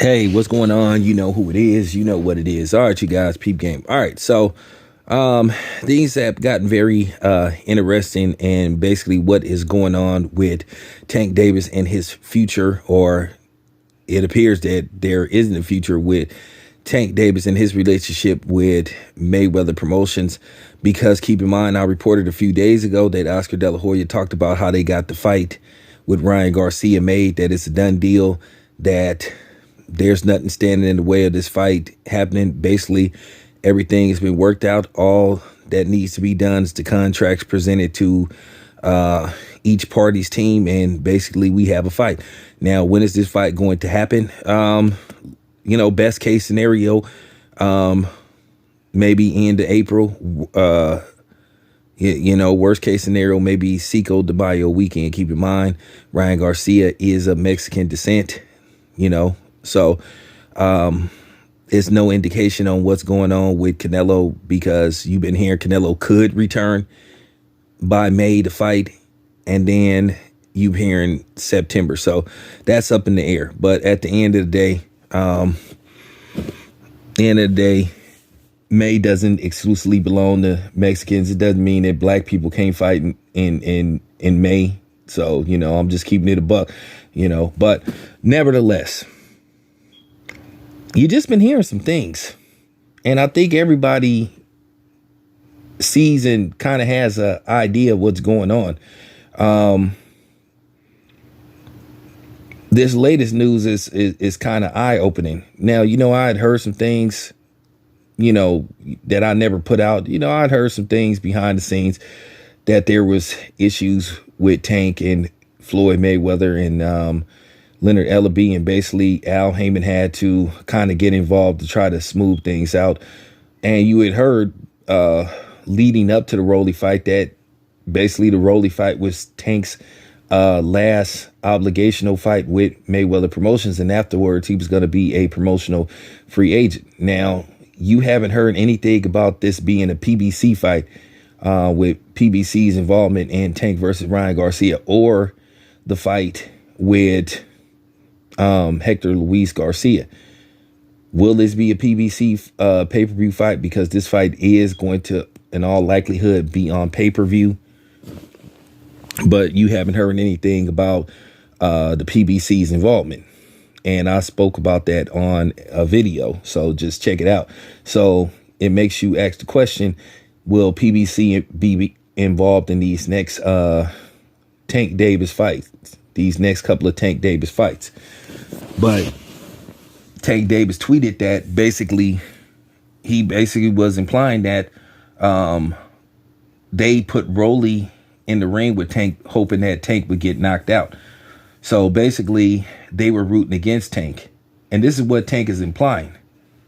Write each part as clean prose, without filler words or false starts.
Hey, what's going on? You know who it is. You know what it is. All right, you guys, peep game. All right, so things have gotten very interesting, and basically what is going on with Tank Davis and his future, or it appears that there isn't a future with Tank Davis and his relationship with Mayweather Promotions. Because keep in mind, I reported a few days ago that Oscar De La Hoya talked about how they got the fight with Ryan Garcia made, that it's a done deal, that there's nothing standing in the way of this fight happening. Basically, everything has been worked out. All that needs to be done is the contracts presented to each party's team, and basically we have a fight. Now, when is this fight going to happen? Best case scenario, maybe end of April. Worst case scenario, maybe Cinco de Mayo weekend. Keep in mind, Ryan Garcia is of Mexican descent, so it's no indication on what's going on with Canelo, because you've been hearing Canelo could return by May to fight, and then you're hearing September. So that's up in the air. But at the end of the day, May doesn't exclusively belong to Mexicans. It doesn't mean that black people can't fight in May. So, I'm just keeping it a buck, but nevertheless, you just been hearing some things, and I think everybody sees and kind of has an idea of what's going on. This latest news is kind of eye-opening. Now, I had heard some things, that I never put out. I'd heard some things behind the scenes, that there was issues with Tank and Floyd Mayweather and Leonard Ellerbe, and basically Al Heyman had to kind of get involved to try to smooth things out. And you had heard leading up to the Rolly fight that basically the Rolly fight was Tank's last obligational fight with Mayweather Promotions, and afterwards he was going to be a promotional free agent. Now, you haven't heard anything about this being a PBC fight with PBC's involvement in Tank versus Ryan Garcia, or the fight with Hector Luis Garcia. Will this be a PBC pay-per-view fight? Because this fight is going to, in all likelihood, be on pay-per-view. But you haven't heard anything about the PBC's involvement. And I spoke about that on a video, so just check it out. So it makes you ask the question, will PBC be involved in these next Tank Davis fights, these next couple of Tank Davis fights? But Tank Davis tweeted that he basically was implying that they put Rolly in the ring with Tank, hoping that Tank would get knocked out. So basically, they were rooting against Tank. And this is what Tank is implying.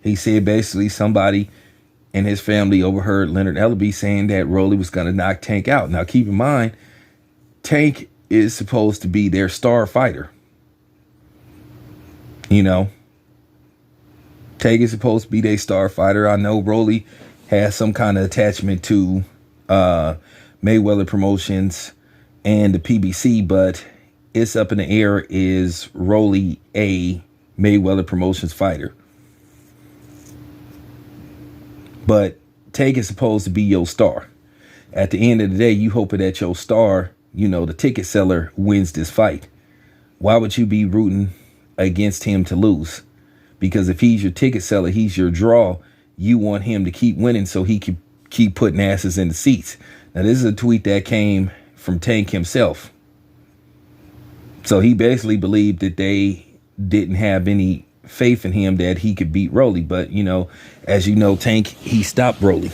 He said basically somebody in his family overheard Leonard Ellerbe saying that Rolly was going to knock Tank out. Now, keep in mind, Tank is supposed to be their star fighter. Tank is supposed to be their star fighter. I know Rolly has some kind of attachment to Mayweather Promotions and the PBC, but it's up in the air, is Rolly a Mayweather Promotions fighter? But Tank is supposed to be your star. At the end of the day, you hoping that your star, the ticket seller, wins this fight. Why would you be rooting against him to lose? Because if he's your ticket seller, he's your draw, you want him to keep winning so he can keep putting asses in the seats. Now, this is a tweet that came from Tank himself. So he basically believed that they didn't have any faith in him that he could beat Rolly. But, as you know, Tank, he stopped Rolly.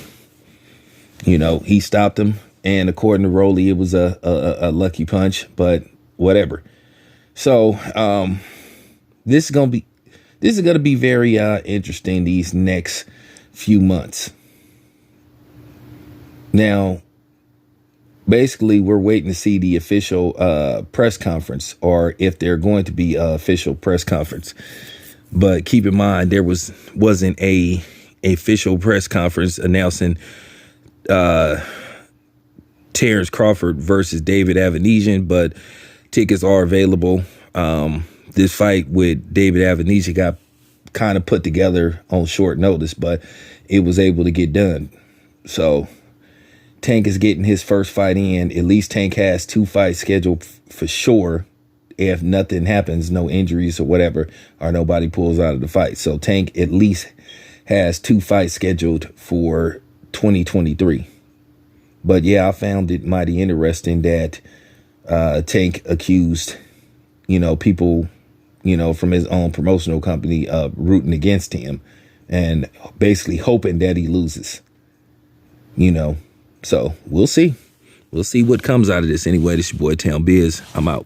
He stopped him. And according to Rolly, it was a lucky punch, but whatever. So this is going to be very interesting these next few months. Now, basically, we're waiting to see the official press conference, or if they're going to be an official press conference. But keep in mind, there wasn't a official press conference announcing Terrence Crawford versus David Avenesian, but tickets are available. This fight with David Avenesian got kind of put together on short notice, but it was able to get done. So Tank is getting his first fight in. At least Tank has 2 fights scheduled for sure, if nothing happens, no injuries or whatever, or nobody pulls out of the fight. So Tank at least has 2 fights scheduled for 2023. But yeah, I found it mighty interesting that Tank accused, people, from his own promotional company of rooting against him and basically hoping that he loses, So we'll see. We'll see what comes out of this. Anyway, this is your boy Town Biz. I'm out.